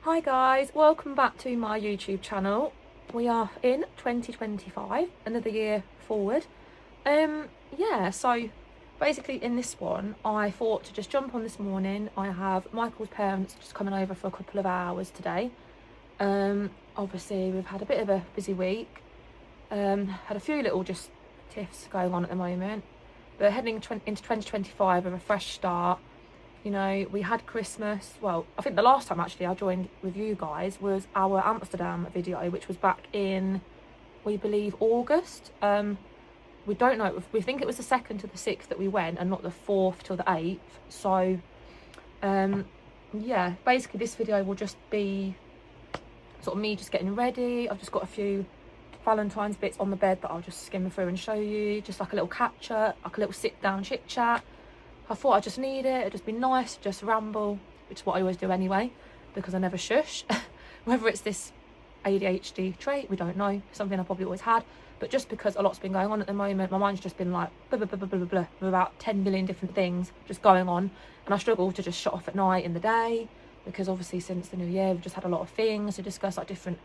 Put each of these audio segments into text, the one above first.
Hi guys, welcome back to my YouTube channel. We are in 2025, another year forward. Yeah, so basically in this one, I thought to just jump on this morning. I have Michael's parents just coming over for a couple of hours today. Obviously we've had a bit of a busy week. Had a few little just tiffs going on at the moment, but heading into 2025 with a fresh start. You know, we had Christmas. Well, I think the last time actually I joined with you guys was our Amsterdam video, which was back in, we believe, August. We don't know. We think it was the 2nd to the 6th that we went, and not the 4th till the 8th. So, yeah, basically this video will just be sort of me just getting ready. I've just got a few Valentine's bits on the bed that I'll just skim through and show you. Just like a little catch up, like a little sit down chit chat. I thought I just need it. It'd just be nice to just ramble, which is what I always do anyway, because I never shush. Whether it's this ADHD trait, we don't know. Something I probably always had. But just because a lot's been going on at the moment, my mind's just been like blah, blah, blah, blah, blah, blah, with about 10 million different things just going on. And I struggle to just shut off at night in the day, because obviously since the new year, we've just had a lot of things to discuss, like different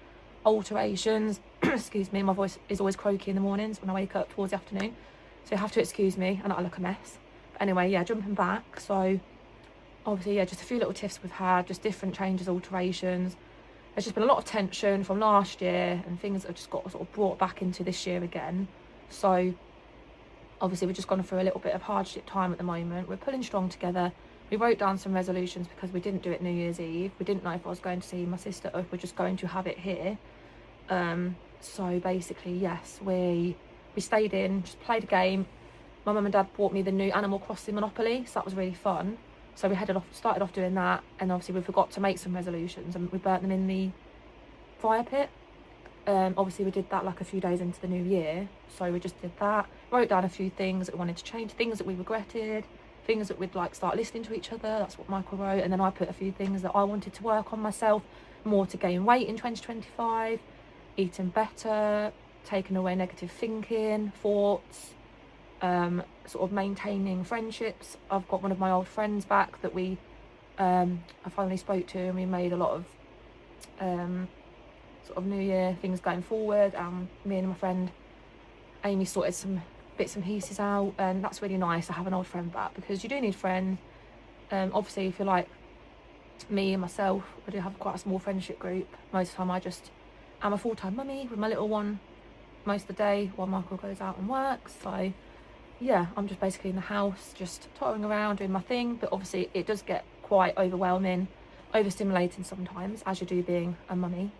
alterations. Excuse me, my voice is always croaky in the mornings when I wake up towards the afternoon. So you have to excuse me, and I look a mess. Anyway, yeah, jumping back, so obviously, yeah, just a few little tiffs we've had, just different changes, alterations. There's just been a lot of tension from last year, and things that have just got sort of brought back into this year again. So obviously we've just gone through a little bit of hardship time at the moment. We're pulling strong together. We wrote down some resolutions because we didn't do it New Year's Eve. We didn't know if I was going to see my sister or if we're just going to have it here. So basically, yes, we stayed in, just played a game. My mum and dad bought me the new Animal Crossing Monopoly, so that was really fun. So we started off doing that, and obviously we forgot to make some resolutions, and we burnt them in the fire pit. Obviously we did that like a few days into the new year, so we just did that. Wrote down a few things that we wanted to change, things that we regretted, things that we'd like start listening to each other. That's what Michael wrote, and then I put a few things that I wanted to work on myself, more to gain weight in 2025, eating better, taking away negative thinking, thoughts. Sort of maintaining friendships. I've got one of my old friends back that I finally spoke to, and we made a lot of sort of New Year things going forward. Me and my friend Amy sorted some bits and pieces out, and that's really nice to have an old friend back, because you do need friends. Obviously, if you're like me and myself, I do have quite a small friendship group. Most of the time I just am a full-time mummy with my little one most of the day while Michael goes out and works. So yeah, I'm just basically in the house, just tottering around, doing my thing. But obviously it does get quite overwhelming, overstimulating sometimes, as you do being a mummy.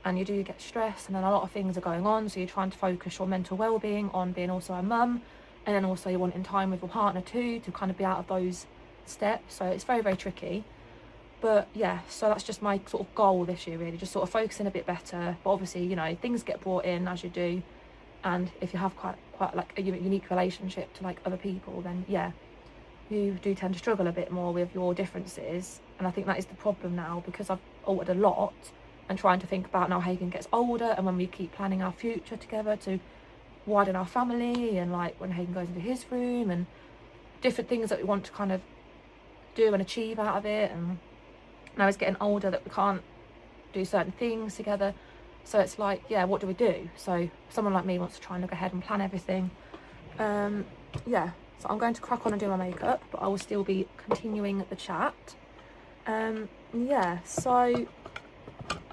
And you do get stressed, and then a lot of things are going on. So you're trying to focus your mental well-being on being also a mum. And then also you're wanting time with your partner too, to kind of be out of those steps. So it's very, very tricky. But yeah, so that's just my sort of goal this year, really. Just sort of focusing a bit better. But obviously, you know, things get brought in as you do. And if you have quite like a unique relationship to like other people, then yeah, you do tend to struggle a bit more with your differences. And I think that is the problem now, because I've altered a lot and trying to think about now Hagen gets older, and when we keep planning our future together to widen our family, and like when Hagen goes into his room, and different things that we want to kind of do and achieve out of it. And now he's getting older that we can't do certain things together. So it's like, yeah, what do we do? So someone like me wants to try and look ahead and plan everything. Yeah, so I'm going to crack on and do my makeup, but I will still be continuing the chat. Yeah, so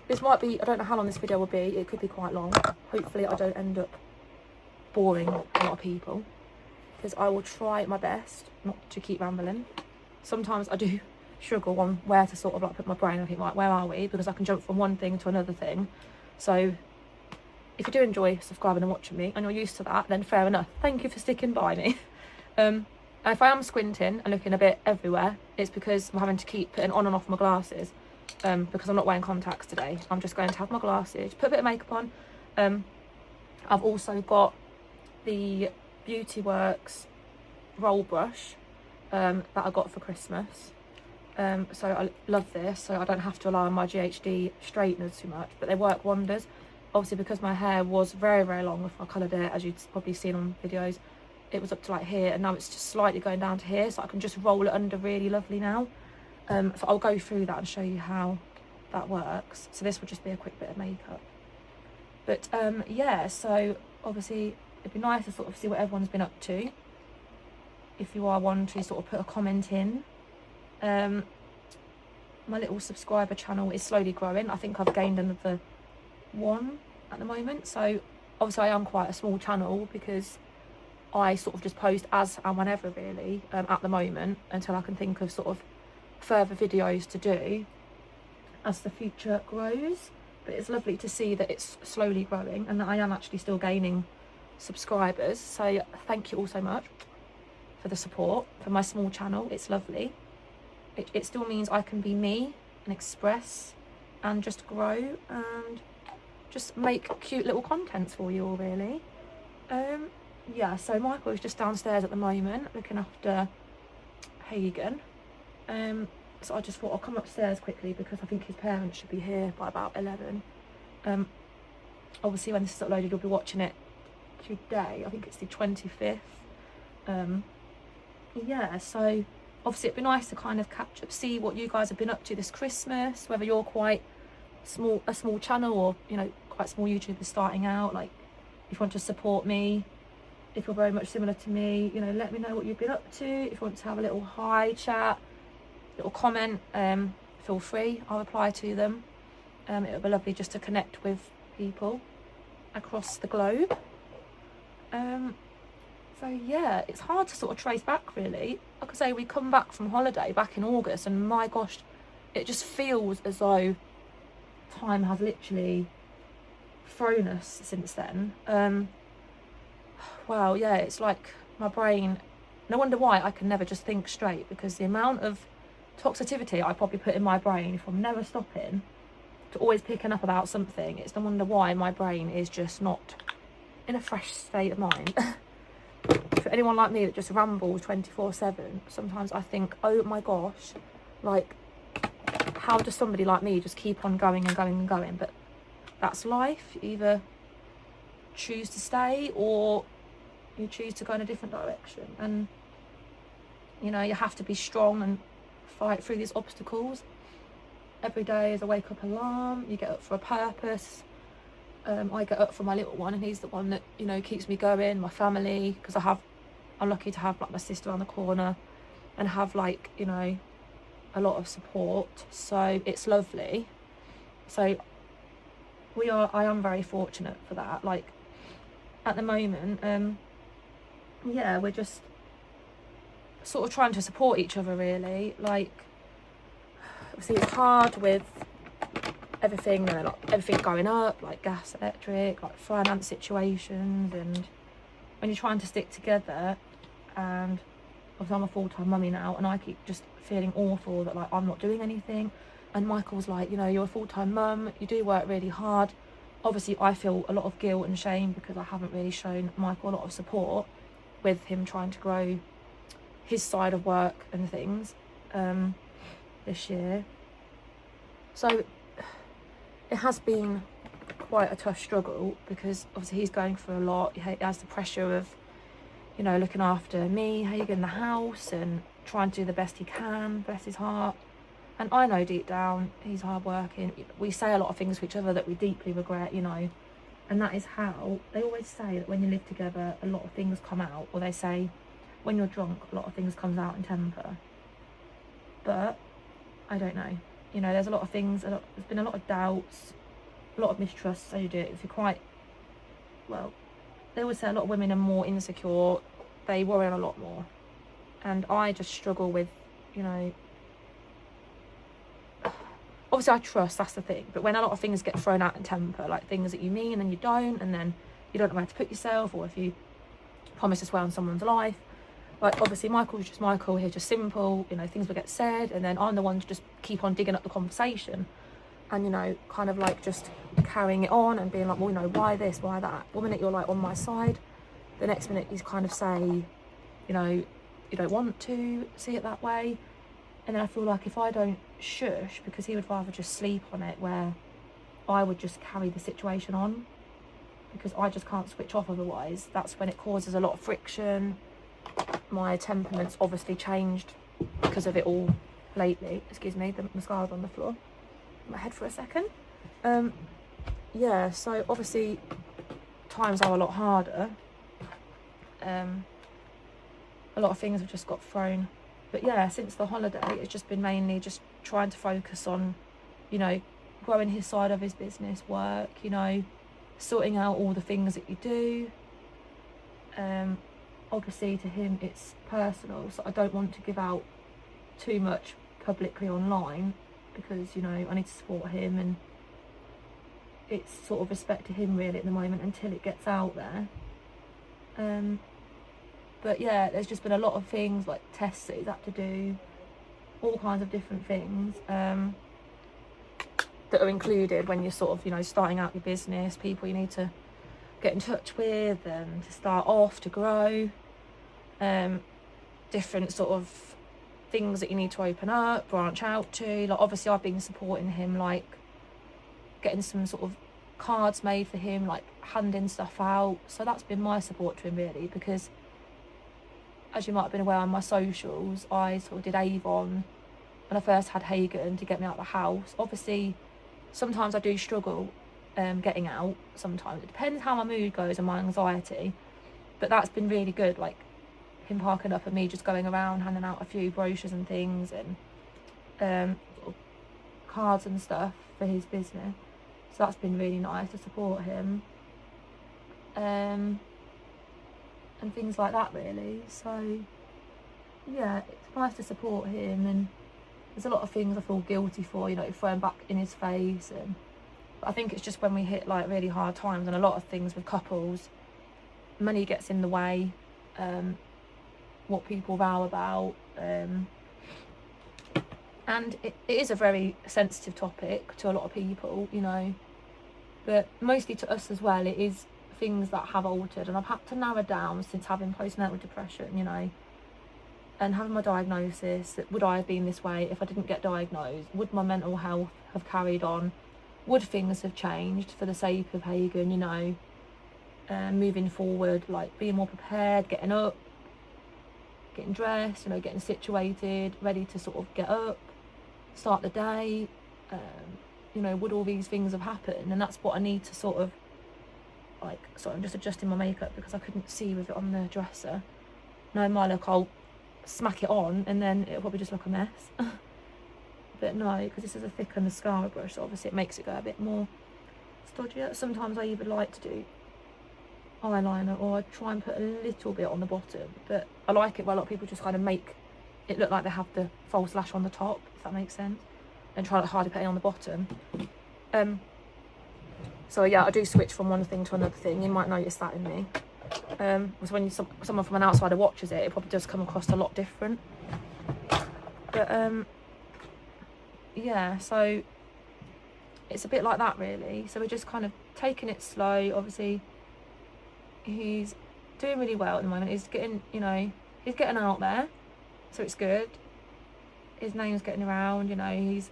this might be, I don't know how long this video will be. It could be quite long. Hopefully I don't end up boring a lot of people, because I will try my best not to keep rambling. Sometimes I do struggle on where to sort of like put my brain and think, like, where are we? Because I can jump from one thing to another thing. So if you do enjoy subscribing and watching me, and you're used to that, then fair enough. Thank you for sticking by me. If I am squinting and looking a bit everywhere, it's because I'm having to keep putting on and off my glasses, because I'm not wearing contacts today. I'm just going to have my glasses, put a bit of makeup on. I've also got the Beauty Works roll brush that I got for Christmas. So I love this, so I don't have to rely on my GHD straighteners too much, but they work wonders. Obviously, because my hair was very, very long if I coloured it, as you'd probably seen on videos, it was up to like here, and now it's just slightly going down to here, so I can just roll it under really lovely now. So I'll go through that and show you how that works. So this would just be a quick bit of makeup. But yeah, so obviously it'd be nice to sort of see what everyone's been up to. If you are one to sort of put a comment in. My little subscriber channel is slowly growing. I think I've gained another 1 at the moment. So obviously I am quite a small channel because I sort of just post as and whenever really at the moment, until I can think of sort of further videos to do as the future grows. But it's lovely to see that it's slowly growing and that I am actually still gaining subscribers. So thank you all so much for the support for my small channel. It's lovely. It still means I can be me and express and just grow and just make cute little contents for you all, really. Yeah, so Michael is just downstairs at the moment looking after Hagen. So I just thought I'll come upstairs quickly because I think his parents should be here by about 11. Obviously when this is uploaded you'll be watching it today. I think it's the 25th. Yeah, so obviously it'd be nice to kind of catch up, see what you guys have been up to this Christmas, whether you're quite a small channel or, you know, quite small YouTubers starting out. Like, if you want to support me, if you're very much similar to me, you know, let me know what you've been up to. If you want to have a little hi chat, little comment, feel free, I'll reply to them. It would be lovely just to connect with people across the globe. So yeah, it's hard to sort of trace back really. Like I say, we come back from holiday back in August and my gosh, it just feels as though time has literally thrown us since then. Wow, yeah, it's like my brain, no wonder why I can never just think straight, because the amount of toxicity I probably put in my brain from never stopping to always picking up about something, it's no wonder why my brain is just not in a fresh state of mind. For anyone like me that just rambles 24/7, sometimes I think, oh my gosh, like, how does somebody like me just keep on going and going and going? But that's life. You either choose to stay or you choose to go in a different direction. And, you know, you have to be strong and fight through these obstacles. Every day is a wake-up alarm. You get up for a purpose. I get up for my little one, and he's the one that, you know, keeps me going. My family, because I'm lucky to have like my sister around the corner and have, like, you know, a lot of support. So it's lovely. So I am very fortunate for that. Like, at the moment, yeah, we're just sort of trying to support each other really. Like, obviously it's hard with everything, you know, like everything going up, like gas, electric, like finance situations, and when you're trying to stick together. And obviously I'm a full-time mummy now, and I keep just feeling awful that, like, I'm not doing anything. And Michael's like, you know, you're a full-time mum, you do work really hard. Obviously I feel a lot of guilt and shame because I haven't really shown Michael a lot of support with him trying to grow his side of work and things this year. So it has been quite a tough struggle because obviously he's going through a lot. He has the pressure of, you know, looking after me, Hagen, the house, and trying to do the best he can, bless his heart. And I know deep down he's hard working. We say a lot of things to each other that we deeply regret, you know, and that is how they always say that when you live together a lot of things come out, or they say when you're drunk a lot of things comes out in temper. But I don't know, you know, there's a lot of things, there's been a lot of doubts, a lot of mistrust. So you do it if you're quite, well, they always say a lot of women are more insecure, they worry a lot more. And I just struggle with, you know, obviously I trust, that's the thing, but when a lot of things get thrown out in temper, like things that you mean and you don't, and then you don't know where to put yourself, or if you promise to swear on someone's life, like obviously Michael's just Michael, he's just simple, you know, things will get said, and then I'm the one to just keep on digging up the conversation and, you know, kind of like just carrying it on and being like, well, you know, why this, why that. One minute you're like on my side, the next minute you kind of say, you know, you don't want to see it that way. And then I feel like if I don't shush, because he would rather just sleep on it, where I would just carry the situation on because I just can't switch off otherwise, that's when it causes a lot of friction. My temperament's obviously changed because of it all lately. Excuse me, the mascara's on the floor. my head for a second. Yeah, so obviously times are a lot harder. A lot of things have just got thrown. But yeah, since the holiday, it's just been mainly just trying to focus on, you know, growing his side of his business, work, you know, sorting out all the things that you do. Obviously to him it's personal, so I don't want to give out too much publicly online, because, you know, I need to support him, and it's sort of respect to him really at the moment until it gets out there. But yeah, there's just been a lot of things like tests that he's had to do, all kinds of different things that are included when you're sort of, you know, starting out your business, people you need to get in touch with to start off, to grow, different sort of things that you need to open up, branch out to. Like obviously I've been supporting him, like getting some sort of cards made for him, like handing stuff out. So that's been my support to him really, because as you might have been aware on my socials, I sort of did Avon when I first had Hagen to get me out of the house. Obviously sometimes I do struggle getting out, sometimes it depends how my mood goes and my anxiety, but that's been really good, like him parking up and me just going around handing out a few brochures and things, and sort of cards and stuff for his business. So that's been really nice to support him, and things like that really. So yeah, it's nice to support him, and there's a lot of things I feel guilty for, you know, throwing back in his face, and but I think it's just when we hit like really hard times, and a lot of things with couples, money gets in the way, what people vow about, and it is a very sensitive topic to a lot of people, you know, but mostly to us as well. It is things that have altered, and I've had to narrow down since having postnatal depression, you know, and having my diagnosis. That would I have been this way if I didn't get diagnosed? Would my mental health have carried on? Would things have changed for the sake of Hagen, you know, moving forward, like being more prepared, getting up, getting dressed, you know, getting situated, ready to sort of get up, start the day, you know, would all these things have happened? And that's what I need to sort of, like, sorry, I'm just adjusting my makeup because I couldn't see with it on the dresser. No, my look, I'll smack it on and then it'll probably just look a mess. But no, because this is a thicker mascara brush, so obviously it makes it go a bit more stodgier. Sometimes I even like to do eyeliner, or I try and put a little bit on the bottom, but I like it where a lot of people just kind of make it look like they have the false lash on the top, if that makes sense, and try to hardly put it on the bottom. So yeah, I do switch from one thing to another thing. You might notice that in me. So when someone from an outsider watches it, it probably does come across a lot different. But yeah, so it's a bit like that really. So we're just kind of taking it slow. Obviously he's doing really well at the moment. He's getting, you know, he's getting out there, so it's good. His name's getting around, you know, he's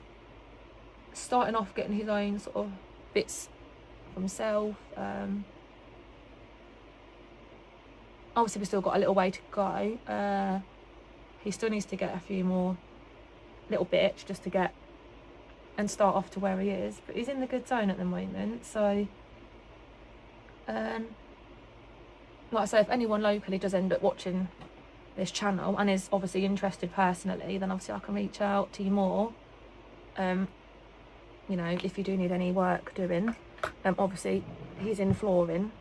starting off getting his own sort of bits for himself. Obviously we've still got a little way to go. He still needs to get a few more little bits just to get and start off to where he is, but he's in the good zone at the moment. So like I say, if anyone locally does end up watching this channel and is obviously interested personally, then obviously I can reach out to you more. You know, if you do need any work doing, obviously he's in flooring,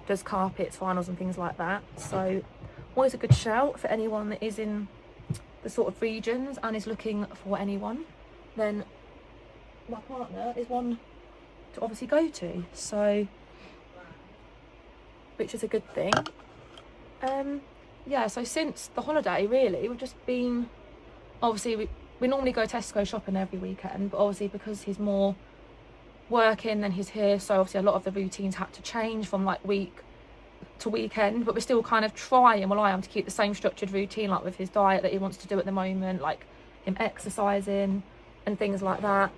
does carpets, vinyls and things like that, so always a good shout for anyone that is in the sort of regions and is looking for anyone. Then my partner is one to obviously go to, so, which is a good thing. Yeah, so since the holiday really, we've just been, obviously we normally go Tesco shopping every weekend, but obviously because he's more working than he's here, so obviously a lot of the routines had to change from like week to weekend, but we're still kind of trying, well I am, to keep the same structured routine, like with his diet that he wants to do at the moment, like him exercising and things like that.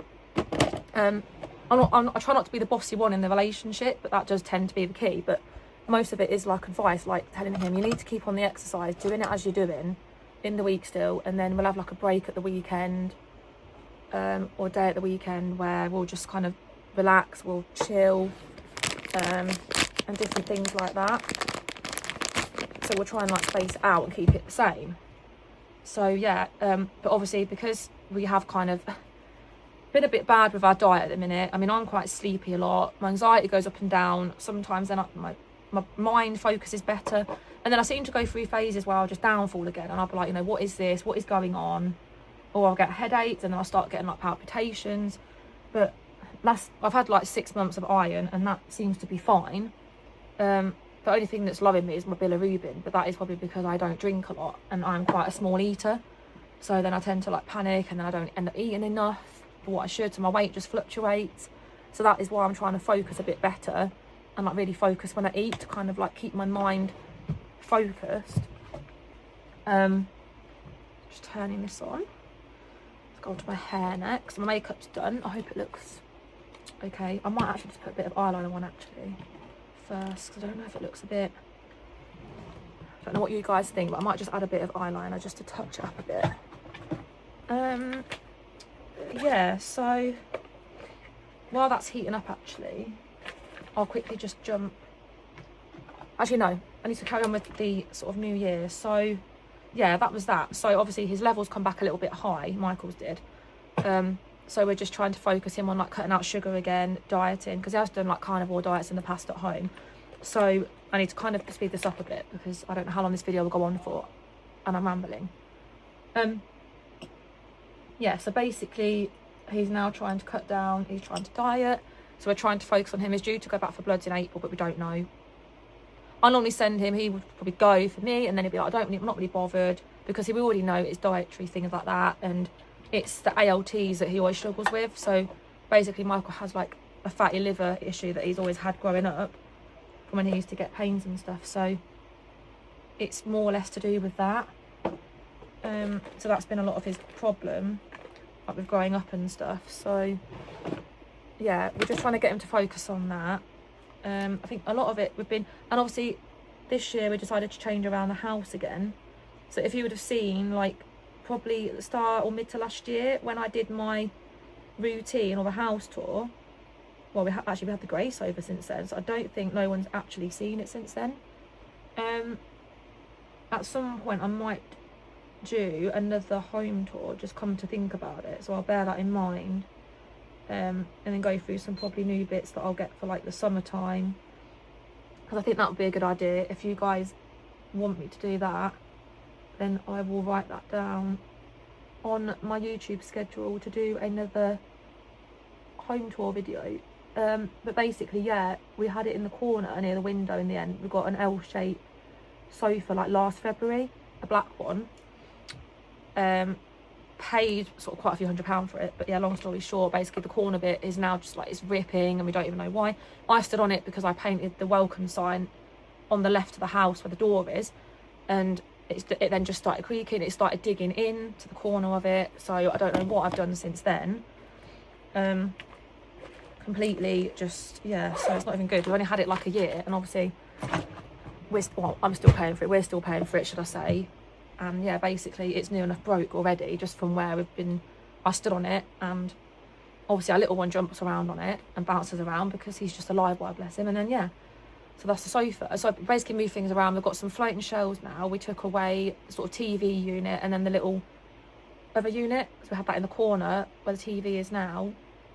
I try not to be the bossy one in the relationship, but that does tend to be the key. But most of it is like advice, like telling him you need to keep on the exercise, doing it as you're doing in the week still, and then we'll have like a break at the weekend. or day at the weekend where we'll just kind of relax, we'll chill, and different things like that. So we'll try and like space it out and keep it the same. So yeah, but obviously because we have kind of been a bit bad with our diet at the minute. I mean, I'm quite sleepy a lot. My anxiety goes up and down. Sometimes then my mind focuses better. And then I seem to go through phases where I'll just downfall again. And I'll be like, you know, what is this? What is going on? Or I'll get headaches and then I'll start getting like palpitations. But I've had like 6 months of iron and that seems to be fine. The only thing that's lowering me is my bilirubin. But that is probably because I don't drink a lot and I'm quite a small eater. So then I tend to like panic and then I don't end up eating enough for what I should, so my weight just fluctuates. So that is why I'm trying to focus a bit better and like really focus when I eat, to kind of like keep my mind focused. Just turning this on. Let's go on to my hair next. My makeup's done. I hope it looks okay. I might actually just put a bit of eyeliner on actually first, because I don't know if it looks a bit, I don't know what you guys think, but I might just add a bit of eyeliner just to touch it up a bit. Yeah, so while that's heating up actually, I'll quickly just jump. Actually no, I need to carry on with the sort of New Year. So yeah, that was that. So obviously his levels come back a little bit high, Michael's did. So we're just trying to focus him on like cutting out sugar again, dieting, because he has done like carnivore diets in the past at home. So I need to kind of speed this up a bit because I don't know how long this video will go on for and I'm rambling. Yeah, so basically he's now trying to cut down, he's trying to diet, so we're trying to focus on him. He's due to go back for bloods in April, but we don't know. I normally send him, he would probably go for me, and then he'd be like, I'm not really bothered, because we already know it's dietary things like that, and it's the ALTs that he always struggles with. So basically Michael has like a fatty liver issue that he's always had growing up from when he used to get pains and stuff, so it's more or less to do with that. So that's been a lot of his problem, like with growing up and stuff. So yeah, we're just trying to get him to focus on that. I think a lot of it we've been, and obviously this year we decided to change around the house again. So if you would have seen, like probably at the start or mid to last year when I did my routine or the house tour, well, we had the Grace over since then, so I don't think no one's actually seen it since then. At some point I might do another home tour, just come to think about it, so I'll bear that in mind, and then go through some probably new bits that I'll get for like the summertime, because I think that would be a good idea. If you guys want me to do that, then I will write that down on my YouTube schedule to do another home tour video. But basically, yeah, we had it in the corner near the window in the end. We got an L-shaped sofa like last February, a black one. Paid sort of quite a few £100 for it, but yeah, long story short, basically the corner bit is now just like it's ripping and we don't even know why. I stood on it because I painted the welcome sign on the left of the house where the door is, and it then just started creaking. It started digging in to the corner of it, so I don't know what I've done since then. Completely just, yeah, so it's not even good. We've only had it like a year, and obviously I'm still paying for it, we're still paying for it, should I say. And yeah, basically it's near enough broke already just from where I stood on it, and obviously our little one jumps around on it and bounces around because he's just a live wire, bless him. And then yeah, so that's the sofa. So I basically moved things around. We've got some floating shelves now. We took away the sort of TV unit and then the little other unit, so we had that in the corner where the TV is now,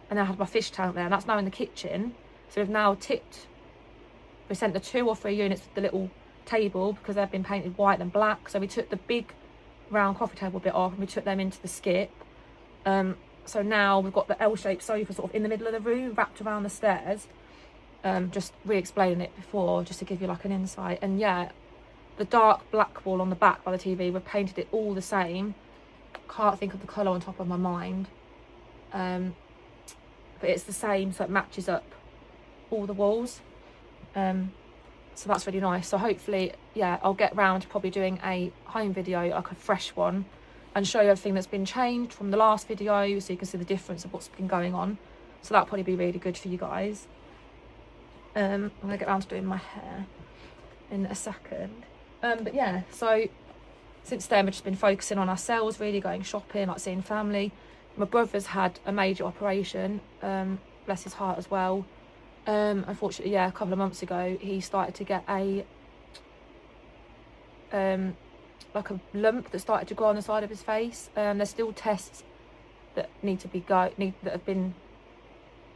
and then I had my fish tank there, and that's now in the kitchen. So we've now we sent the 2 or 3 units with the little table because they've been painted white and black, so we took the big round coffee table bit off and we took them into the skip. So now we've got the L-shaped sofa sort of in the middle of the room wrapped around the stairs. Just re-explaining it before just to give you like an insight. And yeah, the dark black wall on the back by the TV, we've painted it all the same. Can't think of the colour on top of my mind, but it's the same, so it matches up all the walls. So that's really nice. So hopefully, yeah, I'll get round to probably doing a home video, like a fresh one, and show you everything that's been changed from the last video, so you can see the difference of what's been going on. So that'll probably be really good for you guys. I'm gonna get round to doing my hair in a second. But yeah, so since then we've just been focusing on ourselves, really going shopping, like seeing family. my brother's had a major operation, bless his heart as well. Unfortunately, yeah, a couple of months ago, he started to get a like a lump that started to grow on the side of his face. There's still tests that that have been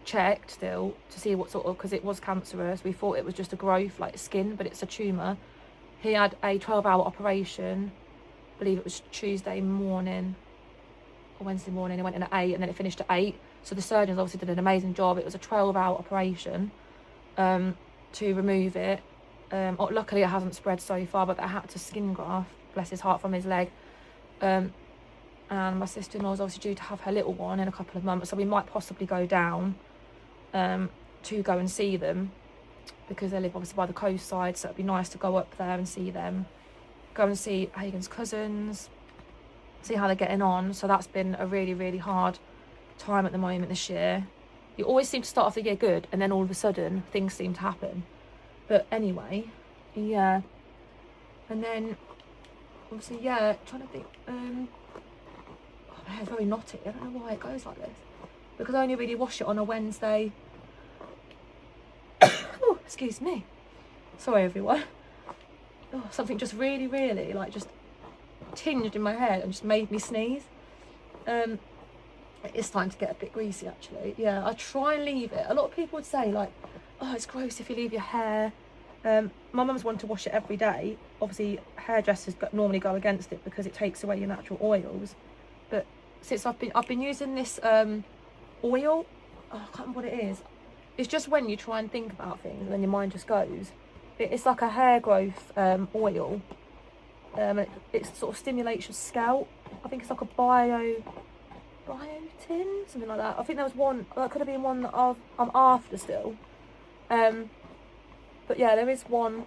checked still to see what sort of, because it was cancerous. We thought it was just a growth like skin, but it's a tumour. He had a 12-hour operation, I believe it was Tuesday morning or Wednesday morning. He went in at 8 and then it finished at 8. So the surgeons obviously did an amazing job. It was a 12-hour operation to remove it. Luckily it hasn't spread so far, but they had to skin graft, bless his heart, from his leg. And my sister-in-law is obviously due to have her little one in a couple of months, so we might possibly go down to go and see them, because they live obviously by the coast side, so it'd be nice to go up there and see them, go and see Hagen's cousins, see how they're getting on. So that's been a really, really hard time at the moment this year. You always seem to start off the year good, and then all of a sudden things seem to happen. But anyway, yeah. And then obviously, yeah, trying to think, my hair's very knotty. I don't know why it goes like this, because I only really wash it on a Wednesday. Oh, excuse me, sorry everyone. Oh, something just really, really like just tinged in my head and just made me sneeze. It is starting to get a bit greasy actually. Yeah, I try and leave it. A lot of people would say like, oh, it's gross if you leave your hair. My mum's wanted to wash it every day. Obviously hairdressers normally go against it because it takes away your natural oils. But since I've been using this oil, oh, I can't remember what it is. It's just when you try and think about things and then your mind just goes. It's like a hair growth oil. It sort of stimulates your scalp. I think it's like a biotin, something like that. I think there was one that could have been one that I'm after still. But yeah, there is one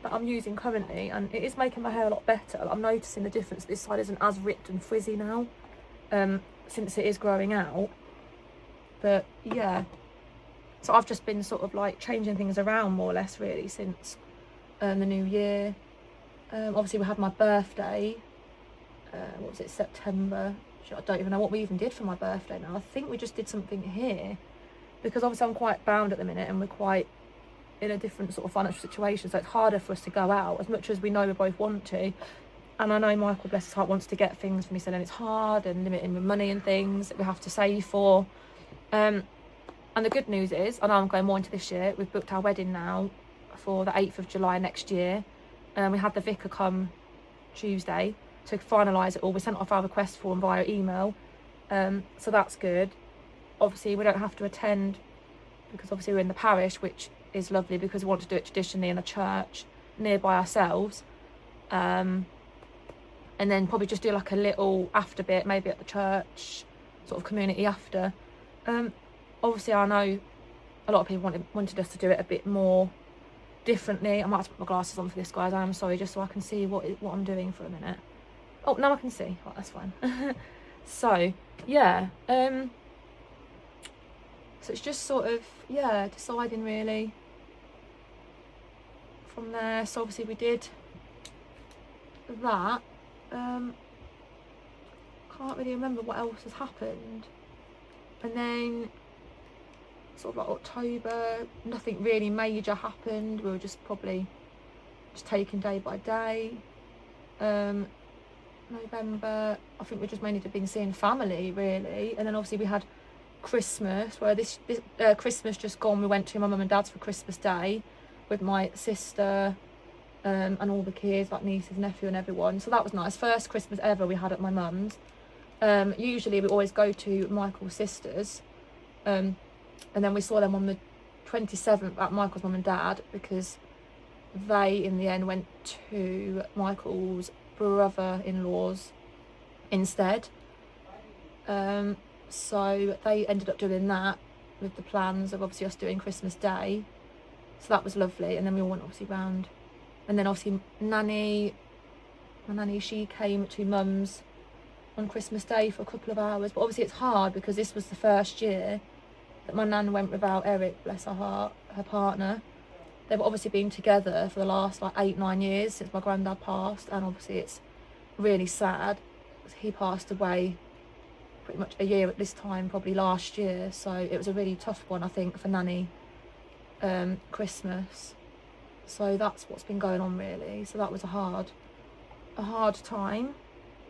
that I'm using currently, and it is making my hair a lot better. I'm noticing the difference. This side isn't as ripped and frizzy now, since it is growing out. But yeah, so I've just been sort of like changing things around more or less really since the new year. Obviously we had my birthday, what was it, September? I don't even know what we even did for my birthday now. I think we just did something here, because obviously I'm quite bound at the minute and we're quite in a different sort of financial situation, so it's harder for us to go out as much as we know we both want to. And I know Michael, bless his heart, wants to get things for me, so then it's hard and limiting with money and things that we have to save for. And the good news is, I know I'm going more into this year, we've booked our wedding now for the 8th of July next year. We had the vicar come Tuesday to finalise it all. We sent off our request form via email, so that's good. Obviously we don't have to attend, because obviously we're in the parish, which is lovely because we want to do it traditionally in a church nearby ourselves, and then probably just do like a little after bit, maybe at the church, sort of community after. Obviously I know a lot of people wanted us to do it a bit more differently. I might have to put my glasses on for this, guys, I am sorry, just so I can see what I'm doing for a minute. Oh, now I can see. Oh, that's fine. So yeah, so it's just sort of, yeah, deciding really from there. So obviously we did that. Can't really remember what else has happened. And then sort of like October, nothing really major happened. We were just probably just taking day by day. November, I think we just mainly been seeing family really. And then obviously we had Christmas, where this Christmas just gone, we went to my mum and dad's for Christmas Day with my sister and all the kids, like nieces, nephew and everyone. So that was nice. First Christmas ever we had at my mum's. Usually we always go to Michael's sisters, and then we saw them on the 27th at Michael's mum and dad, because they in the end went to Michael's brother-in-law's instead. So they ended up doing that with the plans of obviously us doing Christmas Day, so that was lovely. And then we all went obviously round, and then obviously my nanny, she came to mum's on Christmas Day for a couple of hours. But obviously it's hard because this was the first year that my nan went without Eric, bless her heart, her partner. They've obviously been together for the last like 8-9 years since my granddad passed, and obviously it's really sad. He passed away pretty much a year at this time, probably last year. So it was a really tough one, I think, for Nanny Christmas. So that's what's been going on really. So that was a hard time.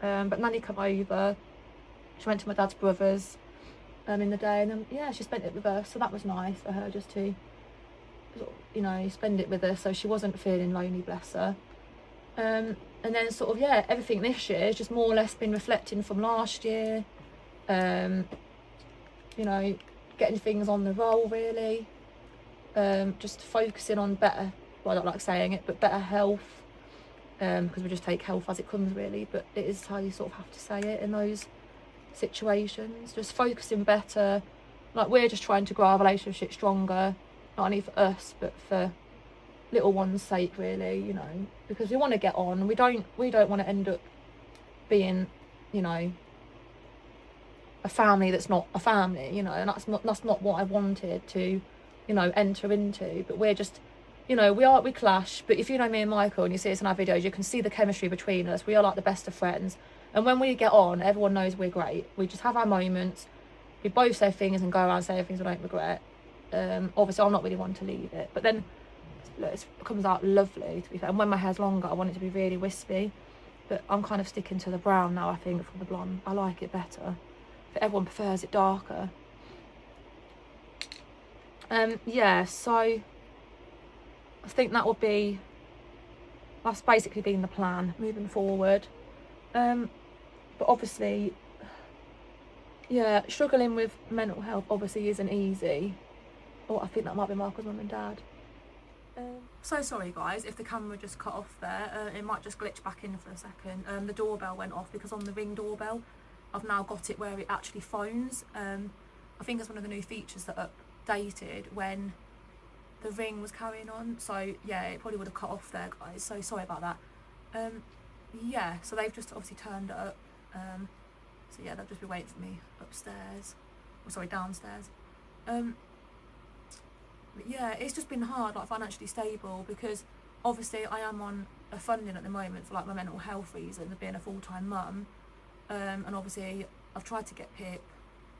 But Nanny came over. She went to my dad's brother's in the day, and then yeah, she spent it with us. So that was nice for her, just to, you know, spend it with us, so she wasn't feeling lonely, bless her. And then sort of, yeah, everything this year has just more or less been reflecting from last year. You know, getting things on the roll really. Just focusing on better, well, I don't like saying it, but better health. Because we just take health as it comes really, but it is how you sort of have to say it in those situations. Just focusing better. Like, we're just trying to grow our relationship stronger, not only for us but for little one's sake really, you know, because we want to get on. We don't want to end up being, you know, a family that's not a family, you know, and that's not what I wanted to, you know, enter into. But we're just, you know, we clash, but if you know me and Michael and you see us in our videos, you can see the chemistry between us. We are like the best of friends, and when we get on, everyone knows we're great. We just have our moments. We both say things and go around saying things we don't regret. Obviously I'm not really one to leave it, but then look, it comes out lovely, to be fair. And when my hair's longer, I want it to be really wispy, but I'm kind of sticking to the brown now, I think, from the blonde. I like it better, but everyone prefers it darker. Yeah, so I think that's basically been the plan moving forward. But obviously, yeah, struggling with mental health obviously isn't easy. Oh, I think that might be Michael's mum and dad. So sorry guys if the camera just cut off there. It might just glitch back in for a second. The doorbell went off because on the Ring doorbell I've now got it where it actually phones. I think it's one of the new features that updated when the Ring was carrying on, so yeah, it probably would have cut off there guys, so sorry about that. Yeah, so they've just obviously turned up, so yeah, they'll just be waiting for me upstairs, or sorry, downstairs. But yeah, it's just been hard, like financially stable, because obviously I am on a funding at the moment for like my mental health reasons of being a full-time mum, and obviously I've tried to get PIP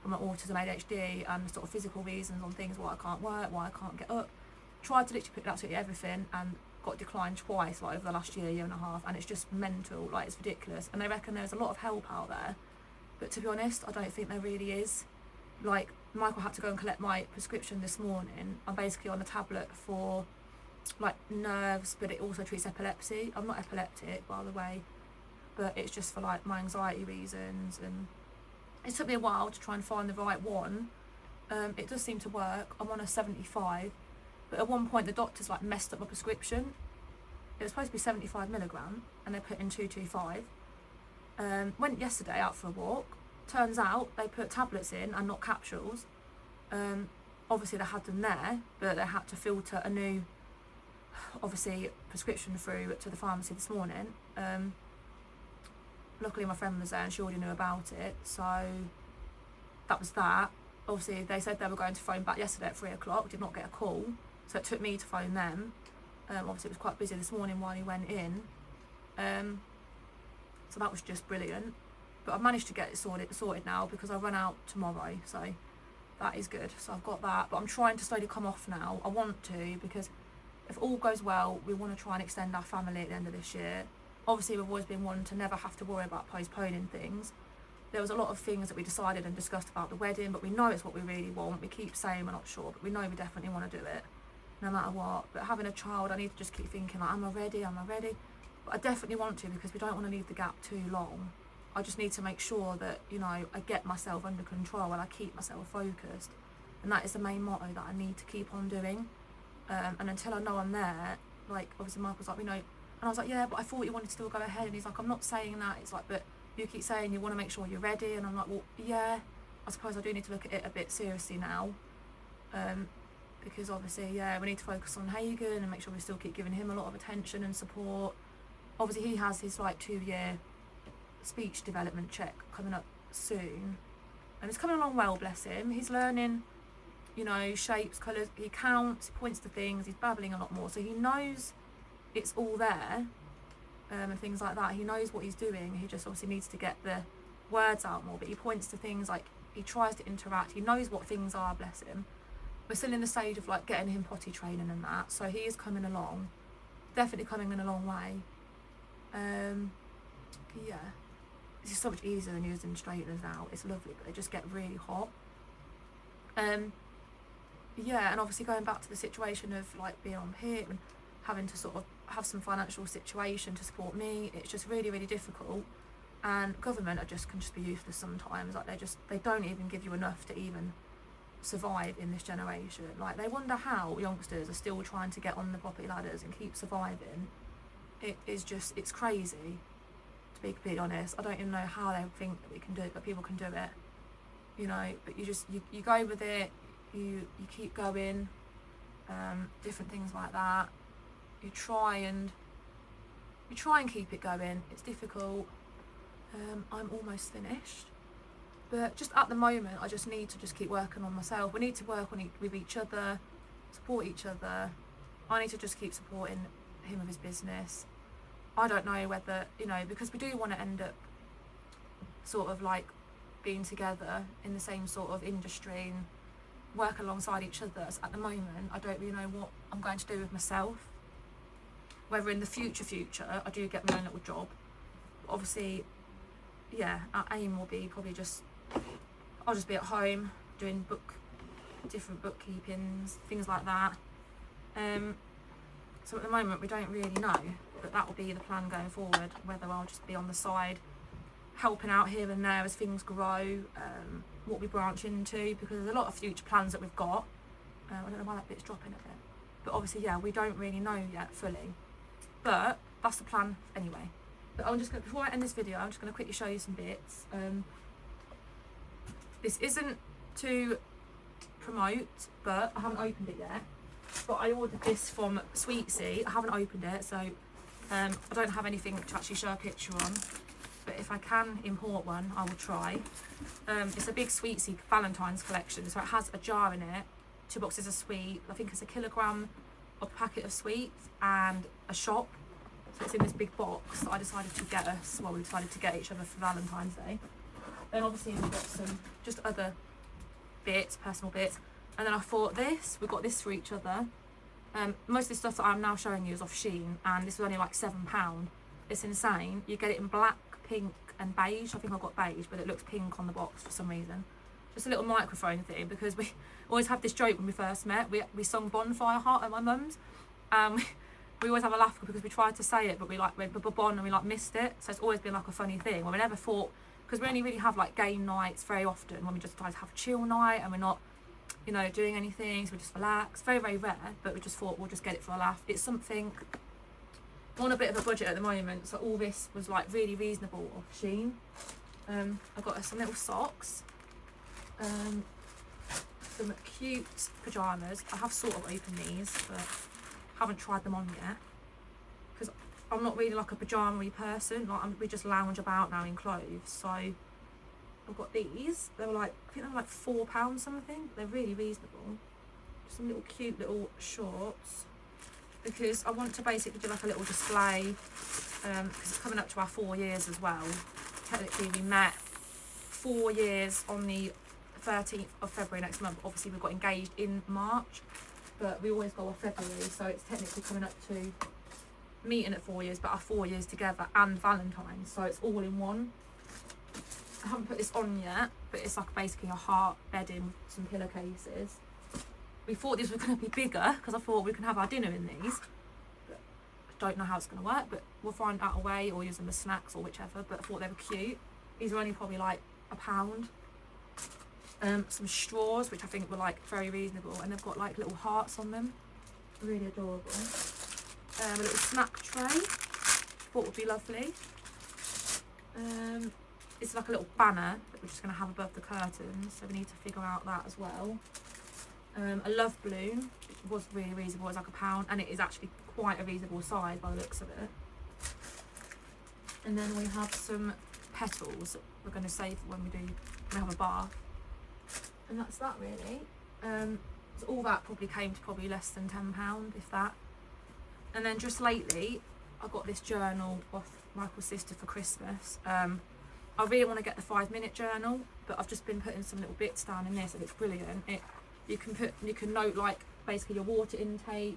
for my autism, ADHD, and sort of physical reasons on things, why I can't work, why I can't get up. Tried to literally put absolutely everything and got declined twice, like over the last year and a half, and it's just mental, like it's ridiculous. And they reckon there's a lot of help out there, but to be honest, I don't think there really is. Like, Michael had to go and collect my prescription this morning. I'm basically on a tablet for like nerves, but it also treats epilepsy. I'm not epileptic, by the way, but it's just for like my anxiety reasons, and it took me a while to try and find the right one. It does seem to work. I'm on a 75, but at one point the doctors like messed up my prescription. It was supposed to be 75 milligram and they put in 225. Went yesterday out for a walk. Turns out they put tablets in and not capsules. Obviously they had them there, but they had to filter a new, obviously, prescription through to the pharmacy this morning. Luckily my friend was there and she already knew about it, so that was that. Obviously they said they were going to phone back yesterday at 3 o'clock, did not get a call, so it took me to phone them. Obviously it was quite busy this morning while he went in, so that was just brilliant. But I've managed to get it sorted now because I run out tomorrow, so that is good. So I've got that, but I'm trying to slowly come off now. I want to, because if all goes well, we want to try and extend our family at the end of this year. Obviously we've always been one to never have to worry about postponing things. There was a lot of things that we decided and discussed about the wedding, but we know it's what we really want. We keep saying we're not sure, but we know we definitely want to do it no matter what. But having a child, I need to just keep thinking like, am I ready? But I definitely want to, because we don't want to leave the gap too long. I just need to make sure that, you know, I get myself under control and I keep myself focused, and that is the main motto that I need to keep on doing. And until I know I'm there, like obviously Michael's like, you know, and I was like, yeah, but I thought you wanted to still go ahead, and he's like, I'm not saying that. It's like, but you keep saying you want to make sure you're ready, and I'm like, well, yeah, I suppose I do need to look at it a bit seriously now, because obviously, yeah, we need to focus on Hagen and make sure we still keep giving him a lot of attention and support. Obviously he has his like 2-year speech development check coming up soon, and it's coming along well, bless him. He's learning, you know, shapes, colours, he counts, he points to things, he's babbling a lot more, so he knows it's all there, and things like that. He knows what he's doing, he just obviously needs to get the words out more, but he points to things, like he tries to interact, he knows what things are, bless him. We're still in the stage of like getting him potty training and that, so he is coming along, definitely coming in a long way. Yeah, this is so much easier than using straighteners now. It's lovely, but they just get really hot. Yeah, and obviously going back to the situation of like being on PIP and having to sort of have some financial situation to support me, it's just really, really difficult. And government can just be useless sometimes. Like they don't even give you enough to even survive in this generation. Like they wonder how youngsters are still trying to get on the property ladders and keep surviving. It's crazy, to be completely honest. I don't even know how they think that we can do it, that people can do it, you know. But you go with it, you keep going, different things like that. You try and keep it going. It's difficult. I'm almost finished, but just at the moment I just need to just keep working on myself. We need to work on with each other, support each other. I need to just keep supporting him with his business. I don't know whether, you know, because we do want to end up sort of like being together in the same sort of industry and work alongside each other. So at the moment I don't really know what I'm going to do with myself, whether in the future I do get my own little job. Obviously, yeah, our aim will be probably I'll just be at home doing different bookkeepings, things like that. So at the moment we don't really know, but that will be the plan going forward, whether I'll just be on the side helping out here and there as things grow, what we branch into, because there's a lot of future plans that we've got. I don't know why that bit's dropping a bit, but obviously, yeah, we don't really know yet fully, but that's the plan anyway. But I'm just going, before I end this video, I'm just going to quickly show you some bits. This isn't to promote, but I haven't opened it yet. But I ordered this from Sweetsy. I haven't opened it, so I don't have anything to actually show a picture on. But if I can import one, I will try. It's a big Sweetsy Valentine's collection, so it has a jar in it, 2 boxes of sweet. I think it's a kilogram of packet of sweets and a shop. So it's in this big box that I decided to get us, well, we decided to get each other for Valentine's Day. Then obviously we've got some just other bits, personal bits. And then I thought we've got this for each other. Most of the stuff that I'm now showing you is off Shein, and this was only like £7. It's insane. You get it in black, pink and beige. I think I got beige, but it looks pink on the box for some reason. Just a little microphone thing, because we always had this joke when we first met. We sung Bonfire Heart at my mum's. We always have a laugh because we tried to say it, but we went bon and we missed it. So it's always been like a funny thing. Well, we never thought, because we only really have like game nights very often when we just try to have a chill night and we're not, you know, doing anything, so we just relax. Very, very rare, but we just thought we'll just get it for a laugh. It's something, I'm on a bit of a budget at the moment, so all this was like really reasonable off Shein. I got us some little socks, some cute pyjamas. I have sort of opened these, but haven't tried them on yet, because I'm not really like a pyjama-y person. Like we just lounge about now in clothes. So I've got these. They were like, I think they were like £4 something. They're really reasonable. Some little cute little shorts, because I want to basically do like a little display, because it's coming up to our 4 years as well. Technically we met 4 years on the 13th of February next month. Obviously we got engaged in March, but we always go off February, so it's technically coming up to meeting at 4 years, but our 4 years together and Valentine's, so it's all in one. I haven't put this on yet, but it's like basically a heart bedding with some pillowcases. We thought these were going to be bigger, because I thought we can have our dinner in these, but I don't know how it's going to work, but we'll find out a way, or use them as snacks or whichever. But I thought they were cute. These are only probably like £1. Some straws, which I think were like very reasonable, and they've got like little hearts on them, really adorable. A little snack tray, thought would be lovely. It's like a little banner that we're just going to have above the curtains, so we need to figure out that as well. A love balloon, which was really reasonable, it's like £1, and it is actually quite a reasonable size by the looks of it. And then we have some petals that we're going to save for when we have a bath. And that's that really. So all that probably came to probably less than £10, if that. And then just lately, I got this journal off Michael's sister for Christmas. I really want to get the 5-minute journal, but I've just been putting some little bits down in this, and it's brilliant. You can note like basically your water intake,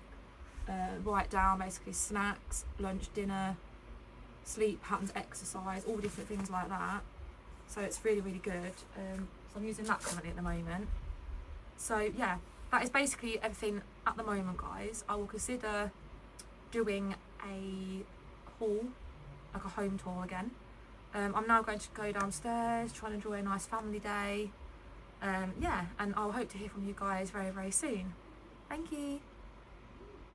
write down basically snacks, lunch, dinner, sleep patterns, exercise, all different things like that. So it's really, really good. So I'm using that currently at the moment. So yeah, that is basically everything at the moment, guys. I will consider doing a haul, like a home tour again. I'm now going to go downstairs, try and enjoy a nice family day. Yeah, and I'll hope to hear from you guys very, very soon. Thank you.